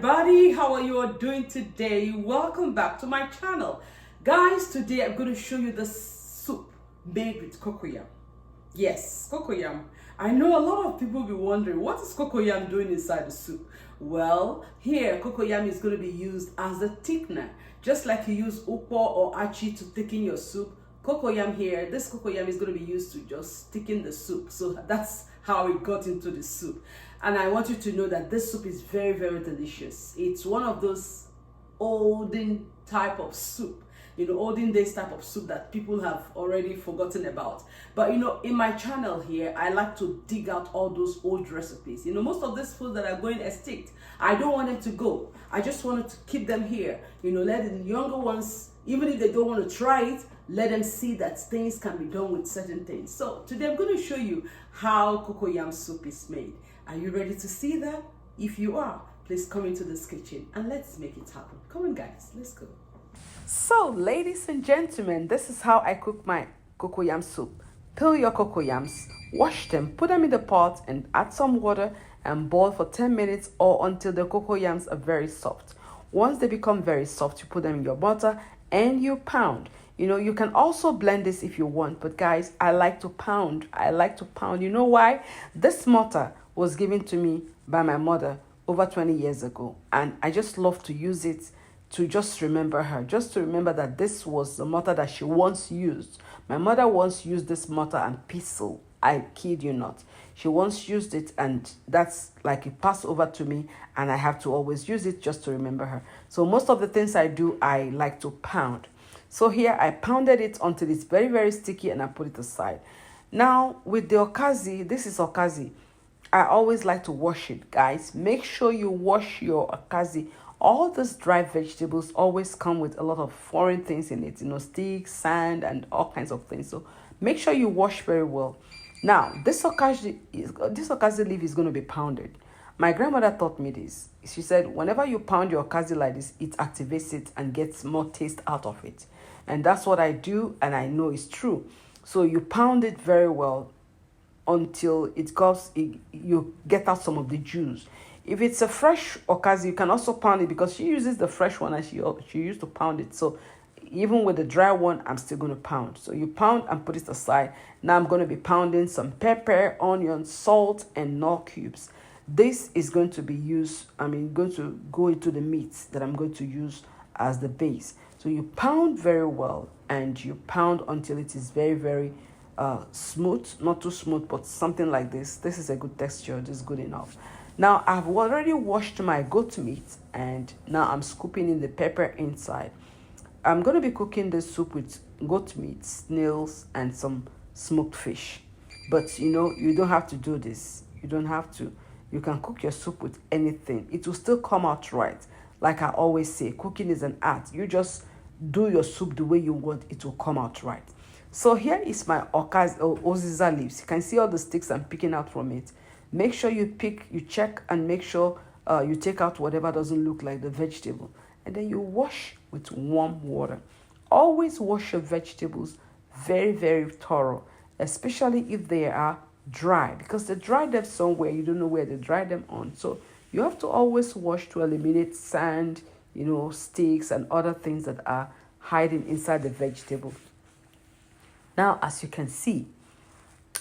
everybody, how are you all doing today? Welcome back to my channel. Guys, today I'm going to show you the soup made with cocoyam. Yes, cocoyam. I know a lot of people will be wondering, what is cocoyam doing inside the soup? Well, here cocoyam is going to be used as a thickener. Just like you use upo or achi to thicken your soup, cocoyam here, this cocoyam is going to be used to just thicken the soup. So that's how it got into the soup. And I want you to know that this soup is very, very delicious. It's one of those olden type of soup, olden days type of soup that people have already forgotten about. But in my channel here, I like to dig out all those old recipes. Most of these foods that are going extinct, I don't want them to go. I just wanted to keep them here. Let the younger ones, even if they don't want to try it, let them see that things can be done with certain things. So today I'm going to show you how cocoyam soup is made. Are you ready to see that? If you are, please come into this kitchen and let's make it happen. Come on guys, let's go. So ladies and gentlemen, this is how I cook my cocoyam soup. Peel your cocoyams, wash them, put them in the pot and add some water and boil for 10 minutes or until the cocoyams are very soft. Once they become very soft, you put them in your butter and you pound. You can also blend this if you want, but guys, I like to pound. You know why? This mortar was given to me by my mother over 20 years ago, and I just love to use it to just remember her, just to remember that this was the mortar that she once used. My mother once used this mortar and pestle. I kid you not. She once used it, and that's like it passed over to me, and I have to always use it just to remember her. So most of the things I do, I like to pound. So here I pounded it until it's very, very sticky and I put it aside. Now with the Okazi, this is Okazi. I always like to wash it, guys. Make sure you wash your Okazi. All these dry vegetables always come with a lot of foreign things in it, sticks, sand, and all kinds of things. So make sure you wash very well. Now, this Okazi leaf is going to be pounded. My grandmother taught me this. She said, whenever you pound your Okazi like this, it activates it and gets more taste out of it. And that's what I do, and I know it's true. So you pound it very well until you get out some of the juice. If it's a fresh Okazi, you can also pound it because she uses the fresh one and she used to pound it. So even with the dry one, I'm still going to pound. So you pound and put it aside. Now I'm going to be pounding some pepper, onion, salt, and KNORR cubes. This is going to be used, going to go into the meat that I'm going to use as the base. So you pound very well and you pound until it is very, very smooth, not too smooth, but something like this. This is a good texture, this is good enough. Now I've already washed my goat meat and now I'm scooping in the pepper inside. I'm going to be cooking this soup with goat meat, snails, and some smoked fish. But you don't have to do this. You don't have to. You can cook your soup with anything. It will still come out right. Like I always say, cooking is an art. You just do your soup the way you want, it will come out right. So here is my Okazi or UZIZA leaves. You can see all the sticks I'm picking out from it. Make sure you check and make sure you take out whatever doesn't look like the vegetable. And then you wash with warm water. Always wash your vegetables very, very thorough, especially if they are dry, because they dry them somewhere, you don't know where they dry them on. So you have to always wash to eliminate sand, sticks and other things that are hiding inside the vegetable. Now, as you can see,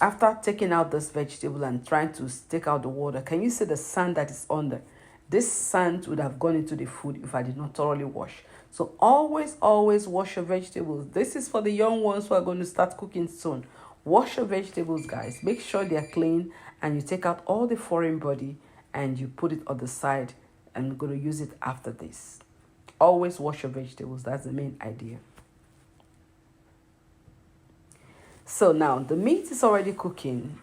after taking out this vegetable and trying to take out the water, can you see the sand that is under? This sand would have gone into the food if I did not thoroughly wash. So always wash your vegetables. This is for the young ones who are going to start cooking soon. Wash your vegetables, guys. Make sure they are clean and you take out all the foreign body and you put it on the side, and I'm going to use it after this. Always wash your vegetables. That's the main idea. So now the meat is already cooking.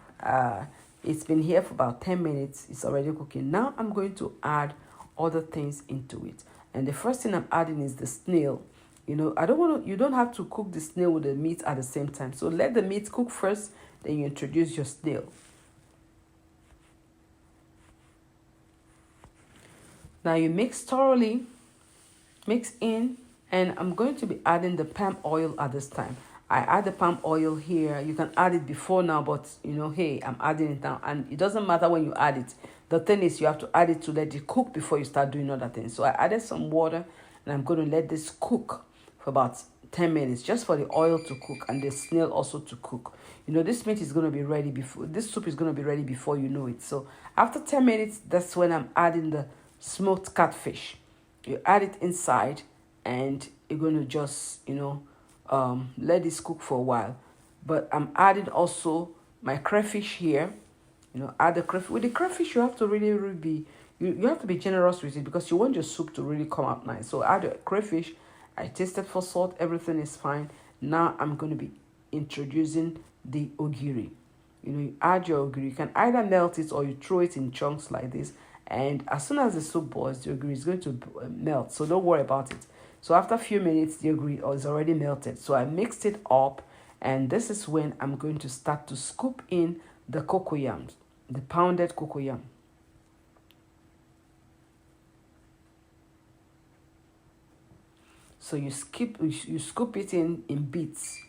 It's been here for about 10 minutes. It's already cooking. Now I'm going to add other things into it. And the first thing I'm adding is the snail. You don't have to cook the snail with the meat at the same time. So let the meat cook first, then you introduce your snail. Now you mix thoroughly, mix in, and I'm going to be adding the palm oil at this time. I add the palm oil here. You can add it before now, but hey, I'm adding it now. And it doesn't matter when you add it. The thing is, you have to add it to let it cook before you start doing other things. So I added some water, and I'm going to let this cook for about 10 minutes, just for the oil to cook and the snail also to cook. You know, this meat is going to be ready before, this soup is going to be ready before you know it. So after 10 minutes, that's when I'm adding the smoked catfish. You add it inside, and you're going to just, you know, let this cook for a while. But I'm adding also my crayfish here. You know, add the crayfish. With the crayfish, you have to really be, you have to be generous with it, because you want your soup to really come out nice. So add the crayfish. I tasted for salt. Everything is fine. Now I'm going to be introducing the ogiri. You know, you add your ogiri. You can either melt it or you throw it in chunks like this. And as soon as the soup boils, the ogiri is going to melt. So don't worry about it. So after a few minutes, the ogiri is already melted. So I mixed it up. And this is when I'm going to start to scoop in the cocoyam, the pounded cocoyam. So you scoop it in bits.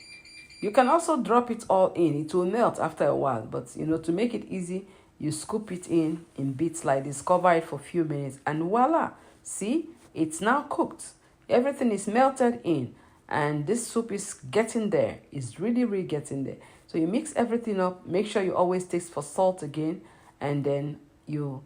You can also drop it all in. It will melt after a while. But, you know, to make it easy, you scoop it in bits like this. Cover it for a few minutes. And voila. See? It's now cooked. Everything is melted in. And this soup is getting there. It's really, really getting there. So you mix everything up. Make sure you always taste for salt again. And then you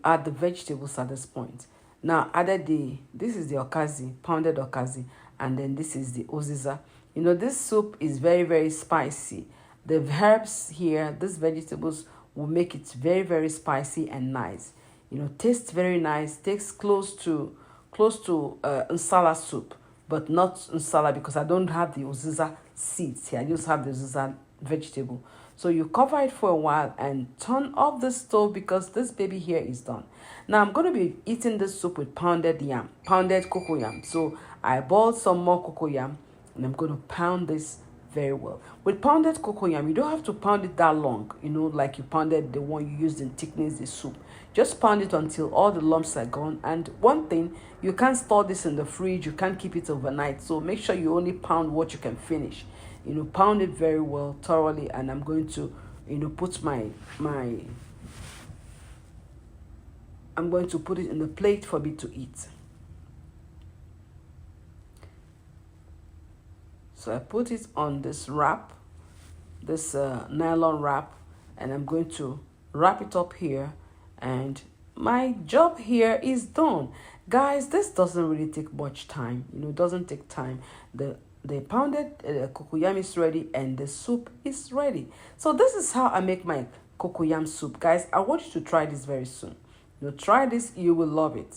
add the vegetables at this point. Now added this is the Okazi, pounded Okazi. And then this is the UZIZA. You know, this soup is very, very spicy. The herbs here, these vegetables will make it very, very spicy and nice. You know, tastes very nice. Tastes close to nsala soup, but not nsala, because I don't have the UZIZA seeds here. I just have the UZIZA vegetable. So you cover it for a while and turn off the stove, because this baby here is done. Now I'm going to be eating this soup with pounded cocoyam. So I boiled some more cocoyam, and I'm going to pound this very well. With pounded cocoyam, you don't have to pound it that long, you know, like you pounded the one you used in thickness the soup. Just pound it until all the lumps are gone. And one thing, you can't store this in the fridge. You can't keep it overnight. So make sure you only pound what you can finish. You know, pound it very well, thoroughly. And I'm going to, you know, put I'm going to put it in the plate for me to eat. So I put it on this wrap, this nylon wrap, and I'm going to wrap it up here. And my job here is done. Guys, this doesn't really take much time. You know, it doesn't take time. The pounded cocoyam is ready, and the soup is ready. So this is how I make my cocoyam soup. Guys, I want you to try this very soon. You know, try this, you will love it.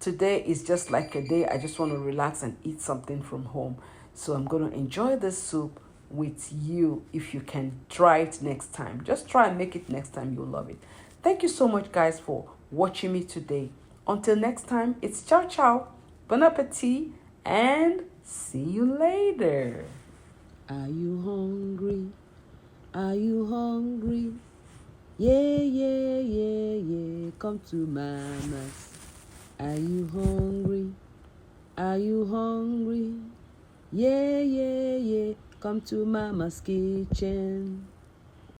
Today is just like a day I just want to relax and eat something from home. So I'm going to enjoy this soup with you. If you can try it next time, just try and make it next time. You'll love it. Thank you so much, guys, for watching me today. Until next time, it's ciao ciao, bon appetit, and see you later. Are you hungry? Are you hungry? Yeah, yeah, yeah, yeah. Come to mama's. Are you hungry? Are you hungry? Yeah, yeah, yeah. Come to mama's kitchen.